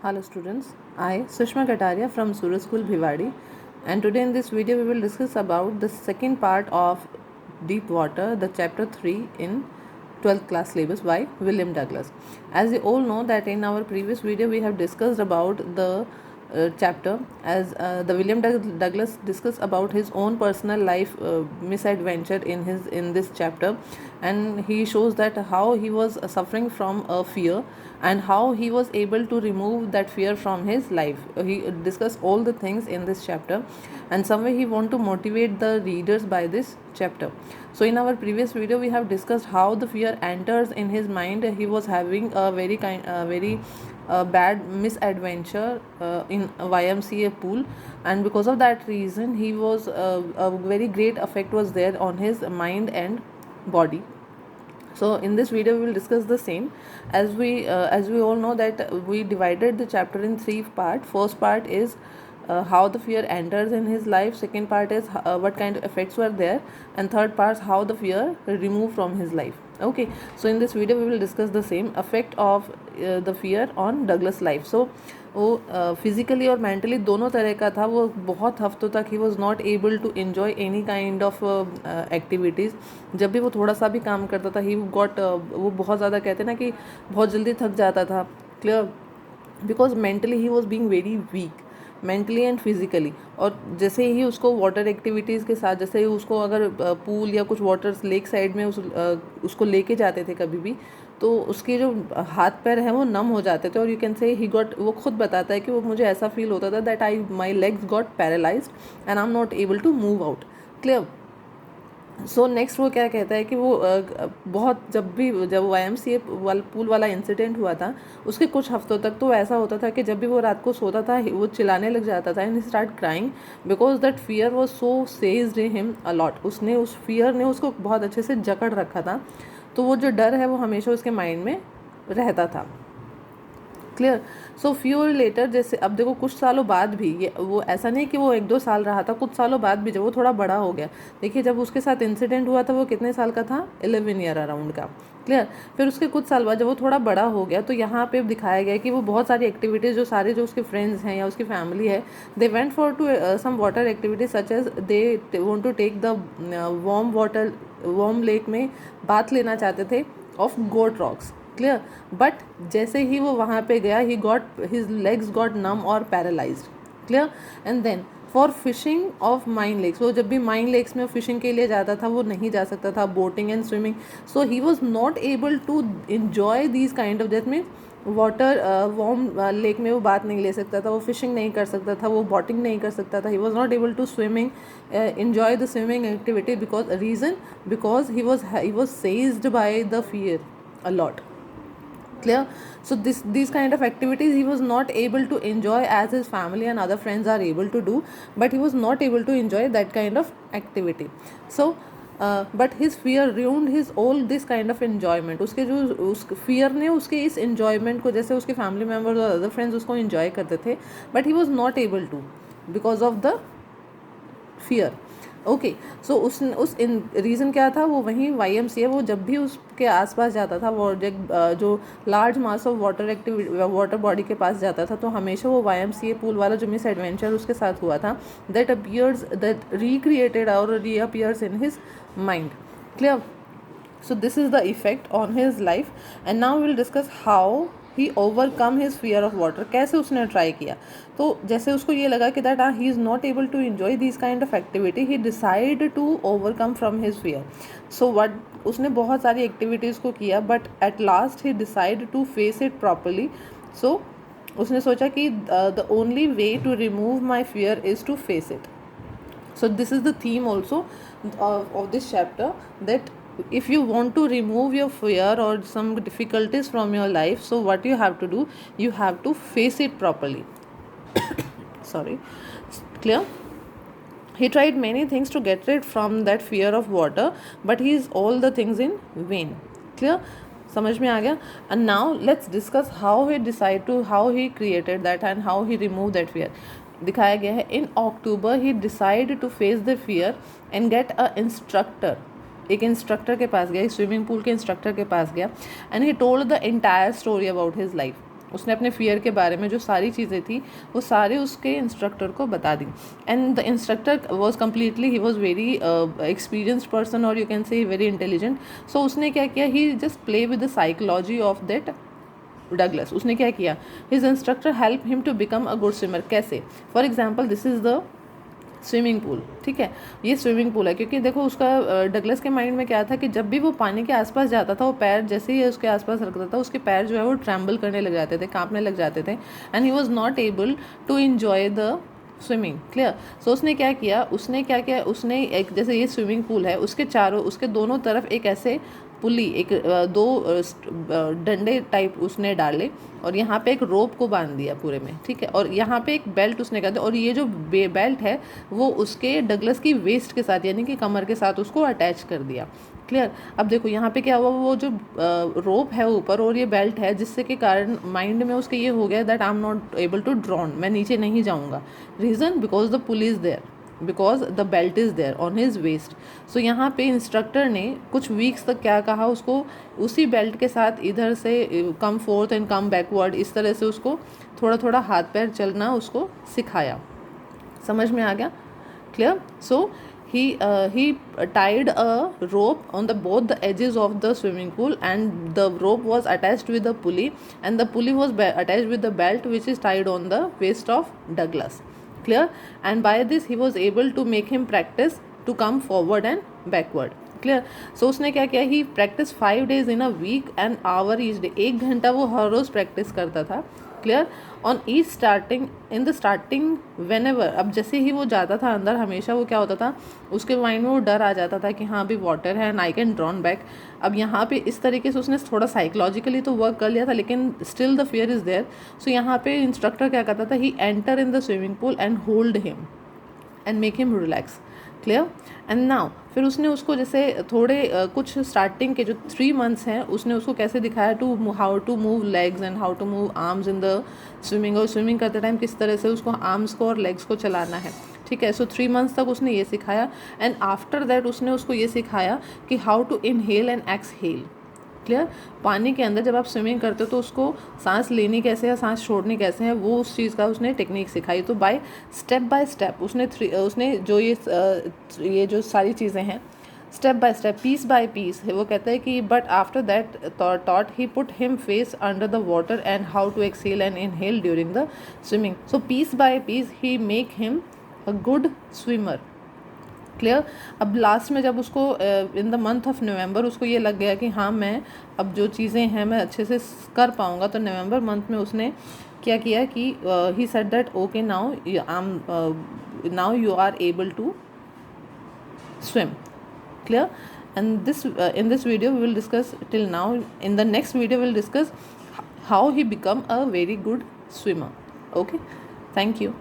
Hello students, I Sushma Kataria from Surya School Bhiwadi, and today in this video we will discuss about the second part of Deep Water, the chapter 3 in 12th class syllabus by William Douglas. As you all know that in our previous video we have discussed about the chapter as the William Douglas discussed about his own personal life misadventure in this chapter, and he shows that how he was suffering from a fear and how he was able to remove that fear from his life. He discussed all the things in this chapter, and somewhere he want to motivate the readers by this chapter. So in our previous video we have discussed how the fear enters in his mind. He was having a very bad misadventure in YMCA pool, and because of that reason he was a very great effect was there on his mind and body. So in this video we will discuss the same. As we all know that we divided the chapter in three parts. First part is how the fear enters in his life. Second part is what kind of effects were there, and third part is how the fear removed from his life. Okay, so in this video we will discuss the same effect of the fear on Douglas life. So वो physically और mentally दोनों तरह का था. वो बहुत हफ्तों तक he was not able to enjoy any kind of activities. जब भी वो थोड़ा सा भी काम करता था ही गॉट वो बहुत ज़्यादा कहते ना कि बहुत जल्दी थक जाता था. Clear, because mentally he was being very weak, mentally and physically. और जैसे ही उसको वाटर एक्टिविटीज़ के साथ, जैसे ही उसको अगर पूल या कुछ वाटर लेक साइड में उसको लेके जाते थे कभी भी, तो उसके जो हाथ पैर हैं वो नम हो जाते थे. और यू कैन से ही गॉट, वो खुद बताता है कि वो मुझे ऐसा फील होता था that my legs got paralysed and I am not able to move out. Clear. So next वो क्या कहता है कि वो बहुत जब YMCA पूल वाला इंसिडेंट हुआ था उसके कुछ हफ्तों तक तो ऐसा होता था कि जब भी वो रात को सोता था वो चिल्लाने लग जाता था and he start crying because that fear was so seized him a lot. उसने उस फियर ने उसको बहुत अच्छे से जकड़ रखा था. तो वो जो डर है वो हमेशा उसके माइंड में रहता था. क्लियर. सो फ्यू लेटर, जैसे अब देखो कुछ सालों बाद भी, ये वो ऐसा नहीं कि वो 1-2 साल रहा था, कुछ सालों बाद भी जब वो थोड़ा बड़ा हो गया. देखिए जब उसके साथ इंसिडेंट हुआ था वो कितने साल का था, 11 ईयर अराउंड का. क्लियर. फिर उसके कुछ साल बाद जब वो थोड़ा बड़ा हो गया तो यहाँ पे दिखाया गया कि वो बहुत सारी एक्टिविटीज़ जो उसके फ्रेंड्स हैं या उसकी फैमिली है, they went for to some water activities such as they want to take the warm lake में बात लेना चाहते थे of goat rocks. Clear. But जैसे ही वो वहाँ पे गया he got his legs got numb और paralysed. Clear. And then for fishing of mine lakes, वो जब भी माइन लेक्स में फिशिंग के लिए जाता था वो नहीं जा सकता था. Boating and swimming, so he was not able to enjoy these kind of, that means water warm lake में वो बात नहीं ले सकता था, वो फिशिंग नहीं कर सकता था, वो बोटिंग नहीं कर सकता था. He was not able to swimming enjoy the swimming activity because reason because he was seized by the fear a lot. Clear. So these kind of activities he was not able to enjoy as his family and other friends are able to do, but he was not able to enjoy that kind of activity. So but his fear ruined his all this kind of enjoyment. उसके जो उस fear ने उसके इस enjoyment को, जैसे उसके family members और other friends उसको enjoy करते थे, but he was not able to because of the fear. Okay. So उस रीज़न क्या था, वो वहीं YMCA वो जब भी उसके आसपास जाता था, वो जो large mass of water body के पास जाता था, तो हमेशा वो YMCA पूल वाला जो मिस एडवेंचर उसके साथ हुआ था दैट रिक्रिएटेड और reappears in his mind. Clear. So this is the effect on his life, and now we will discuss how he overcome his fear of water. कैसे उसने try किया. तो जैसे उसको ये लगा कि that he is not able to enjoy these kind of activity, he decided to overcome from his fear. So what, उसने बहुत सारी एक्टिविटीज़ को किया, but at last he decided to face it properly. So उसने सोचा कि the only way to remove my fear is to face it. So this is the theme also of this chapter, that if you want to remove your fear or some difficulties from your life, so what you have to do, you have to face it properly. Sorry. Clear. He tried many things to get rid from that fear of water, but he is all the things in vain. Clear. समझ में आ गया. And now let's discuss how he created that and how he removed that fear. दिखाया गया है. In October he decided to face the fear and get a instructor. एक instructor के पास गया, swimming pool के इंस्ट्रक्टर के पास गया, and he told the entire story about his life. उसने अपने फियर के बारे में जो सारी चीज़ें थी वो सारे उसके इंस्ट्रक्टर को बता दी. And the instructor was completely, he was very experienced person और you can say very intelligent. So उसने क्या किया, he just play with the psychology of that Douglas. उसने क्या किया, his instructor help him to become a good swimmer. कैसे? For example this is the swimming pool. ठीक है, ये स्विमिंग पूल है, क्योंकि देखो उसका डगलस के माइंड में क्या था कि जब भी वो पानी के आसपास जाता था, वो पैर जैसे ही उसके आसपास रखता था, उसके पैर जो है वो ट्रैम्बल करने लग जाते थे, कांपने लग जाते थे. And he was not able to enjoy the swimming. Clear? So उसने क्या किया, उसने एक, जैसे ये स्विमिंग पूल है, उसके दोनों तरफ एक ऐसे पुली, एक दो डंडे टाइप उसने डाले और यहाँ पे एक रोप को बांध दिया पूरे में. ठीक है, और यहाँ पे एक बेल्ट उसने कर दिया, और ये जो बेल्ट है वो उसके डगलस की वेस्ट के साथ यानी कि कमर के साथ उसको अटैच कर दिया. क्लियर? अब देखो यहाँ पे क्या हुआ, वो जो रोप है ऊपर और ये बेल्ट है, जिससे के कारण माइंड में उसके ये हो गया that I am not able to drown, मैं नीचे नहीं जाऊँगा. Reason? Because the pool is there, because the belt is there on his waist. So यहाँ पे इंस्ट्रक्टर ने कुछ वीक्स तक क्या कहा, उसको उसी बेल्ट के साथ इधर से कम फोर्थ एंड कम बैकवर्ड, इस तरह से उसको थोड़ा थोड़ा हाथ पैर चलना उसको सिखाया. समझ में आ गया? Clear? So he tied a rope on the both the edges of the swimming pool, and the rope was attached with the pulley, and the pulley was attached with the belt which is tied on the waist of Douglas. Clear? And by this he was able to make him practice to come forward and backward. Clear? So उसने क्या किया, he practice 5 days in a week and hour each day. 1 घंटा वो हर रोज़ practice करता था. Clear? On each starting, in the starting whenever, अब जैसे ही वो जाता था अंदर, हमेशा वो क्या होता था, उसके माइंड में वो डर आ जाता था कि हाँ अभी वाटर है and I can drawn back. अब यहाँ पे इस तरीके से उसने थोड़ा साइकोलॉजिकली तो वर्क कर लिया था, लेकिन still the fear is there. So यहाँ पे इंस्ट्रक्टर क्या करता था, he enter in the swimming pool and hold him and make him relax. Clear? And now फिर उसने उसको जैसे थोड़े कुछ स्टार्टिंग के जो 3 months हैं, उसने उसको कैसे दिखाया to how to move legs and how to move arms in the swimming, और स्विमिंग करते टाइम किस तरह से उसको आर्म्स को और लेग्स को चलाना है. ठीक है, सो 3 months तक उसने ये सिखाया. एंड आफ्टर दैट उसने उसको ये सिखाया कि how to inhale and exhale. Clear? पानी के अंदर जब आप स्विमिंग करते हो तो उसको सांस लेनी कैसे है, सांस छोड़नी कैसे है, वो उस चीज़ का उसने टेक्निक सिखाई. तो बाय स्टेप उसने जो ये जो सारी चीज़ें हैं, step by step, piece by piece, वो कहता है कि but after that taught he put him face under the water and how to exhale and inhale during the swimming. So piece by piece he make him a good swimmer. Clear? अब last में जब उसको in the month of November उसको ये लग गया कि हाँ मैं अब जो चीज़ें हैं मैं अच्छे से कर पाऊँगा, तो नवंबर मंथ में उसने क्या किया कि he said that okay now you are able to swim. Clear? And this in this video we will discuss till now. In the next video we will discuss how he become a very good swimmer. Okay, thank you.